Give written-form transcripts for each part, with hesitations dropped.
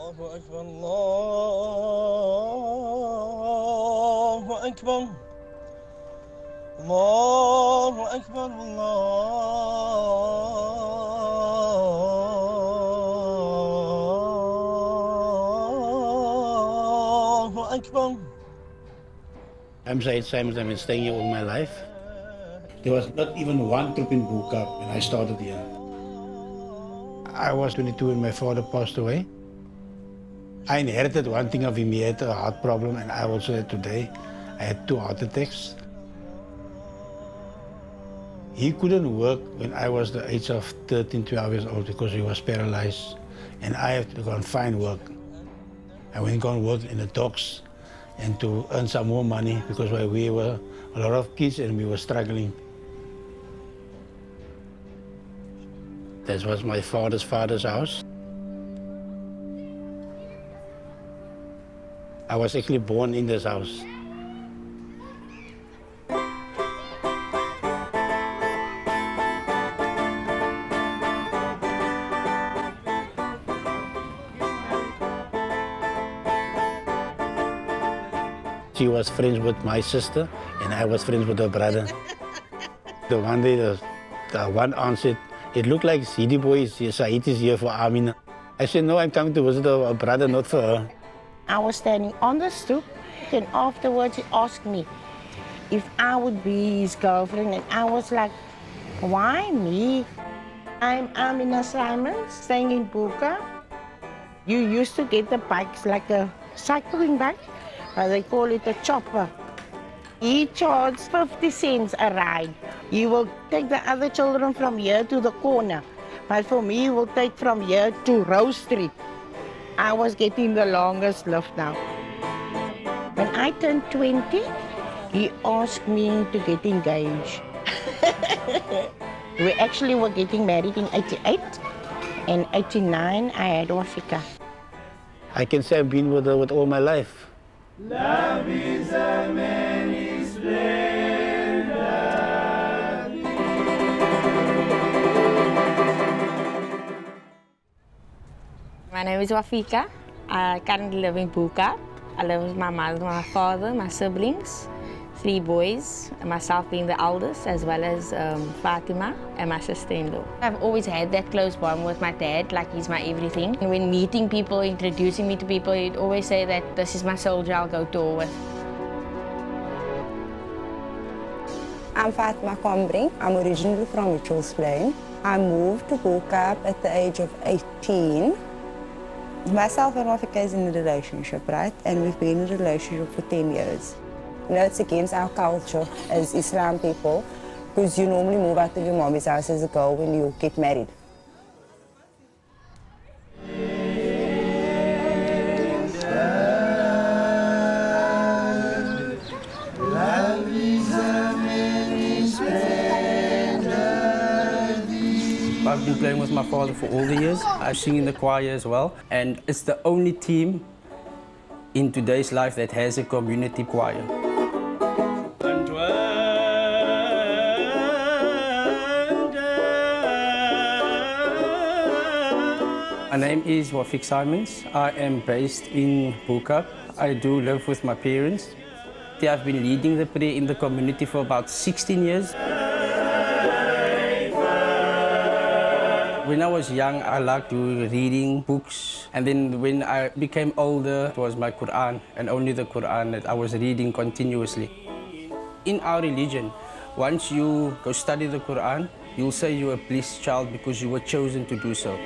الله أكبر الله أكبر الله أكبر. I'm Shahied Simons. I've been staying here all my life. There was not even one troupe in Kaap when I started here. I was 22 when my father passed away. I inherited one thing of him. He had a heart problem, and I also had today. I had 2 heart attacks. He couldn't work when I was the age of 13, 12 years old because he was paralyzed, and I had to go and find work. I went and go and work in the docks and to earn some more money because we were a lot of kids and we were struggling. That was my father's house. I was actually born in this house. She was friends with my sister and I was friends with her brother. The one day the one aunt said, "It looked like CD boy Shahied is here for Amina." I said, "No, I'm coming to visit her brother, not for her." I was standing on the stoop, and afterwards he asked me if I would be his girlfriend, and I was like, why me? I'm Amina Simons, staying in Buka. You used to get the bikes like a cycling bike, but they call it a chopper. He charged 50 cents a ride. He will take the other children from here to the corner, but for me, he will take from here to Rose Street. I was getting the longest lift now. When I turned 20, he asked me to get engaged. We actually were getting married in 88. In 89, I had Wafika. I can say I've been with her with all my life. Love is a many splendor. My name is Wafika. I currently live in Buka. I live with my mother, my father, my siblings, 3 boys, and myself being the eldest, as well as Fatima and my sister-in-law. I've always had that close bond with my dad, like he's my everything. And when meeting people, introducing me to people, he'd always say that this is my soldier I'll go to war with. I'm Fatima Combring. I'm originally from Mitchell's Plain. I moved to Kaap at the age of 18. Myself and Wafika is in a relationship, right? And we've been in a relationship for 10 years. You know, it's against our culture as Islam people, because you normally move out of your mommy's house as a girl when you get married. I've been playing with my father for all the years. I sing in the choir as well, and it's the only team in today's life that has a community choir. My name is Wafik Simons. I am based in Buka. I do live with my parents. I've been leading the prayer in the community for about 16 years. When I was young, I liked reading books. And then when I became older, it was my Quran, and only the Quran that I was reading continuously. In our religion, once you go study the Quran, you'll say you're a blessed child because you were chosen to do so.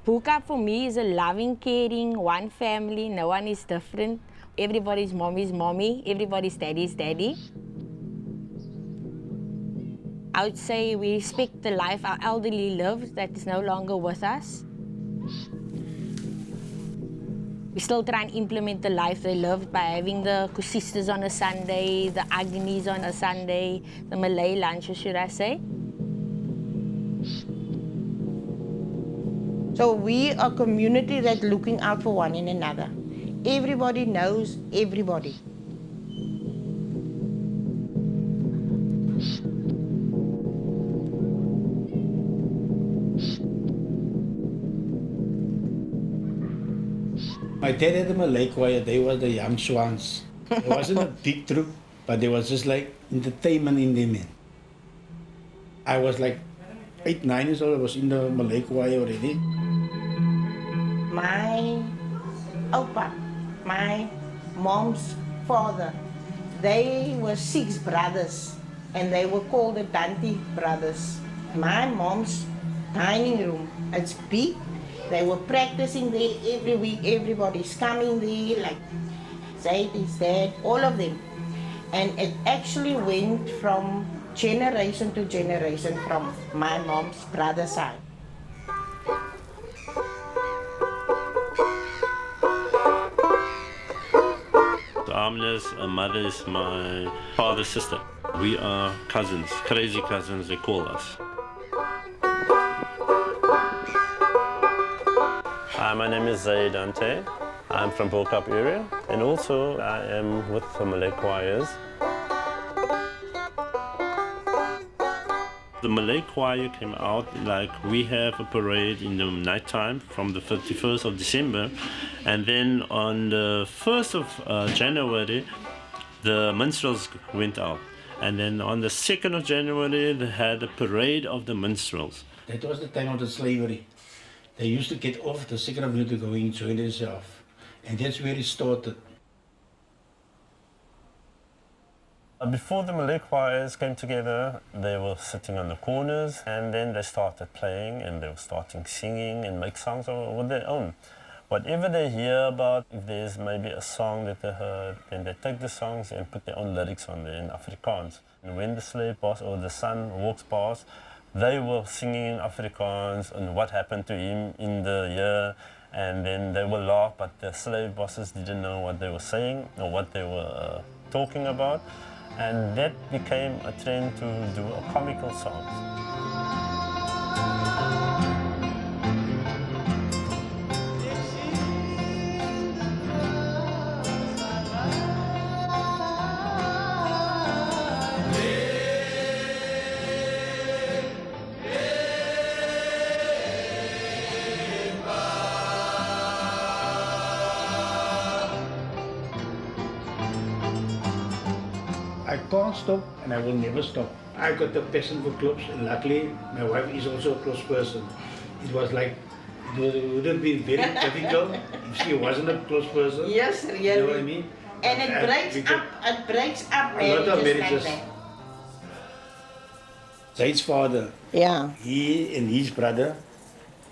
Buka for me is a loving, caring, one family. No one is different. Everybody's mommy is mommy. Everybody's daddy is daddy. I would say we respect the life our elderly live that is no longer with us. We still try and implement the life they lived by having the kusistas on a Sunday, the agnis on a Sunday, the Malay lunches, should I say. So we are a community that's looking out for one another. Everybody knows everybody. My dad had a Malay Choir, they were the young swans. It wasn't a big troop, but there was just like entertainment in them. I was like 8, 9 years old, I was in the Malay Choir already. My opa, my mom's father, they were 6 brothers and they were called the Dante brothers. My mom's dining room, it's big. They were practicing there every week. Everybody's coming there, like Zaid, his dad, all of them. And it actually went from generation to generation from my mom's brother's side. Amina's mother is my father's sister. We are cousins, crazy cousins they call us. Hi, my name is Zaid Dante. I'm from Kaap area and also I am with the Malay Choirs. The Malay Choir came out like we have a parade in the nighttime from the 31st of December, and then on the 1st of January the minstrels went out, and then on the 2nd of January they had a parade of the minstrels. That was the time of the slavery. They used to get off the 2nd of June to go in and join themselves, and that's where it started. Before the Malay choirs came together, they were sitting on the corners and then they started playing and they were starting singing and make songs of their own. Whatever they hear about, if there's maybe a song that they heard, then they take the songs and put their own lyrics on there in Afrikaans. And when the slave boss or the son walks past, they were singing in Afrikaans and what happened to him in the year, and then they will laugh, but the slave bosses didn't know what they were saying or what they were talking about. And that became a trend to do a comical songs. I can't stop and I will never stop. I got the passion for clubs, and luckily my wife is also a close person. It was like, it would have been very difficult if she wasn't a close person. Yes, really. You know what I mean? And it breaks up a lot of marriages. like that. Zaid's father, Yeah. he and his brother,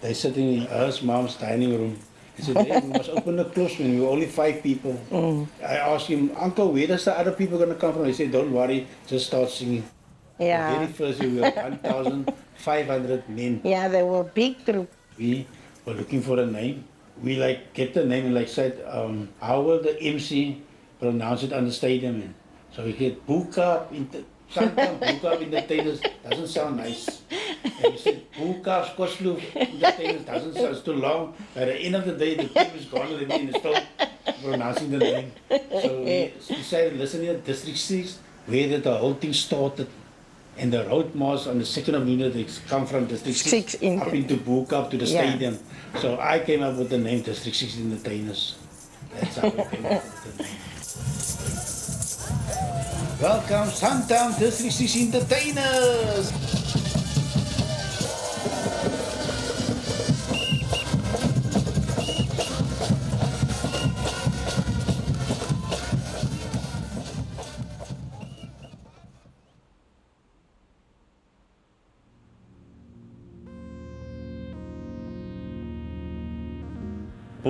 they sit in his mom's dining room. He said, hey, we must open the clubs when we were only 5 people. I asked him, Uncle, where does the other people going to come from? He said, don't worry, just start singing. Yeah. The very first year we were 1,500 men. Yeah, they were big group. We were looking for a name. We like get the name and like said, how will the MC pronounce it on the stadium? And so we get Kaap, sometimes Kaap entertainers doesn't sound nice. And we said Kaap Kosloop entertainers doesn't sound, it's too long. By the end of the day, the team is gone already and still pronouncing the name. So we decided, listen here, District 6, where the whole thing started. And the road march on the 2nd of June, they come from District 6 up into Kaap to the stadium. So I came up with the name District 6 Entertainers. That's how we came up with the name. Welcome, Suntown District 6 Entertainers!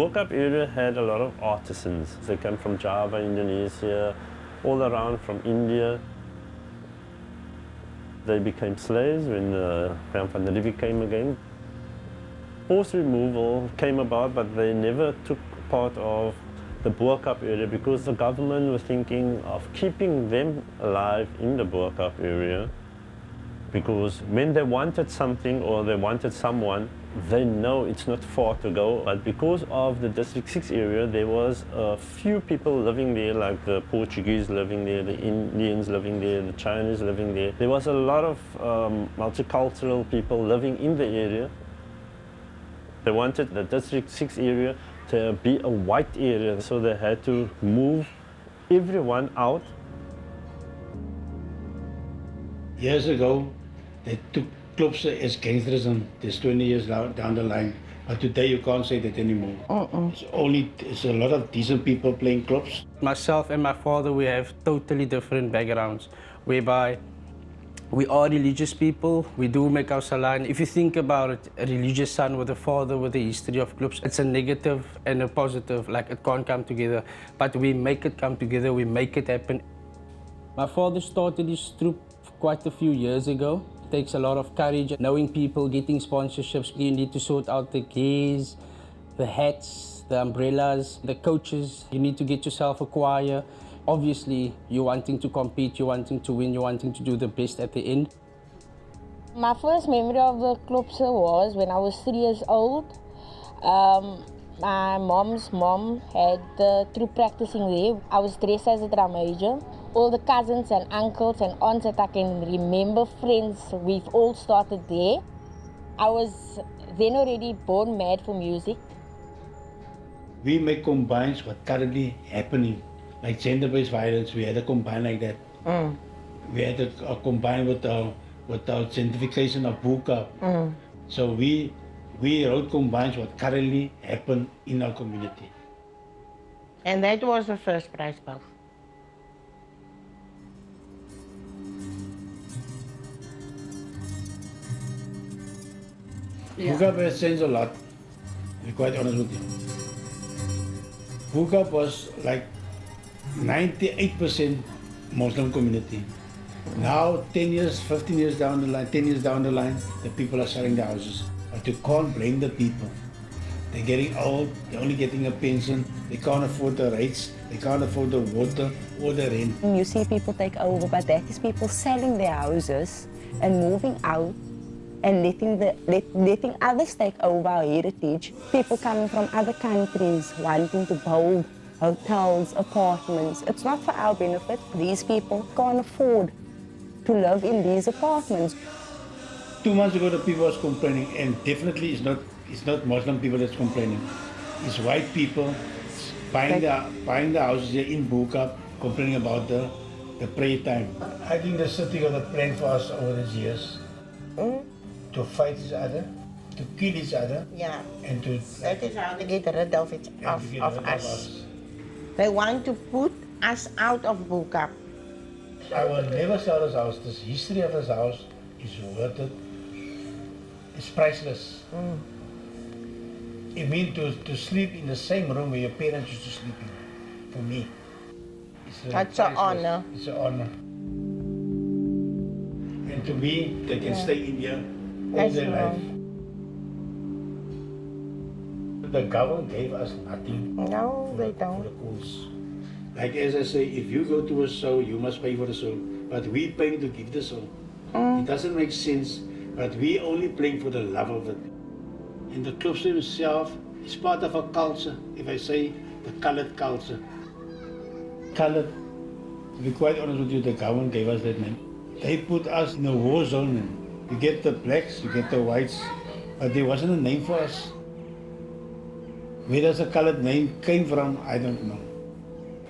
Kaap area had a lot of artisans. They came from Java, Indonesia, all around from India. They became slaves when Van der Riebeeck came again. Forced removal came about, but they never took part of the Kaap area because the government was thinking of keeping them alive in the Kaap area. Because when they wanted something or they wanted someone, they know it's not far to go. But because of the District 6 area, there was a few people living there, like the Portuguese living there, the Indians living there, the Chinese living there. There was a lot of multicultural people living in the area. They wanted the District 6 area to be a white area, so they had to move everyone out. Years ago, they took clubs as gangsterism. There's 20 years down the line. But today you can't say that anymore. It's a lot of decent people playing clubs. Myself and my father, we have totally different backgrounds, whereby we are religious people. We do make our salah. If you think about it, a religious son with a father with a history of clubs, it's a negative and a positive, like it can't come together. But we make it come together, we make it happen. My father started his troupe quite a few years ago. It takes a lot of courage, knowing people, getting sponsorships. You need to sort out the gears, the hats, the umbrellas, the coaches. You need to get yourself a choir. Obviously, you're wanting to compete, you're wanting to win, you're wanting to do the best at the end. My first memory of the clubs was when I was 3 years old. My mom's mom had the troupe practicing there. I was dressed as a drum major. All the cousins and uncles and aunts that I can remember, friends, we've all started there. I was then already born mad for music. We make combines what currently happening, like gender-based violence. We had a combine like that. We had a combine with our gentrification of Buka. So we wrote combines what currently happen in our community. And that was the first prize, Bob. Buka has changed a lot, to be quite honest with you. Buka was like 98% Muslim community. Now, 10 years, 15 years down the line, 10 years down the line, the people are selling their houses. But you can't blame the people. They're getting old, they're only getting a pension, they can't afford the rates, they can't afford the water or the rent. You see people take over, but that is people selling their houses and moving out and letting others take over our heritage. People coming from other countries wanting to build hotels, apartments. It's not for our benefit. These people can't afford to live in these apartments. 2 months ago, the people was complaining, and definitely it's not Muslim people that's complaining. It's white people buying the houses here in Buka, complaining about the prayer time. I think the city got a plan for us over these years. To fight each other, to kill each other. Yeah. And to... That is how they get rid of us. They want to put us out of Buka. I will never sell this house. This history of this house is worth it. It's priceless. It means to sleep in the same room where your parents used to sleep in. For me, That's an honor. It's an honor. And to me, they can stay in here all their life. The government gave us nothing. No, they For don't. the course. Like as I say, if you go to a show, you must pay for the show. But we pay to give the show. It doesn't make sense, but we only playing for the love of it. And the clubs itself is part of a culture, if I say the colored culture. Colored, to be quite honest with you, the government gave us that name. They put us in a war zone. You get the blacks, you get the whites, but there wasn't a name for us. Where does the colored name came from, I don't know.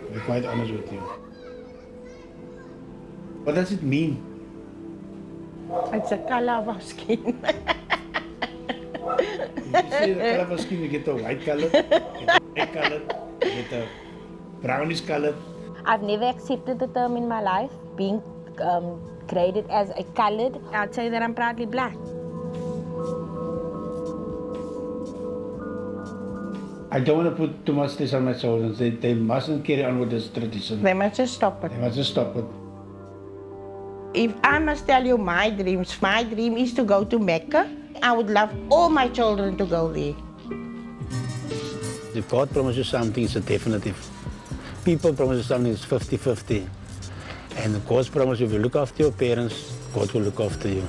To be quite honest with you. What does it mean? It's the color of our skin. If you say the color of our skin, you get the white color, you get the black color, you get the brownish color. I've never accepted the term in my life, being graded as a colored. I'd say that I'm proudly black. I don't want to put too much stress on my children. They mustn't carry on with this tradition. They must just stop it. They must just stop it. If I must tell you my dream is to go to Mecca. I would love all my children to go there. If God promises something, it's a definitive. People promise something, it's 50-50. And God's promise, if you look after your parents, God will look after you.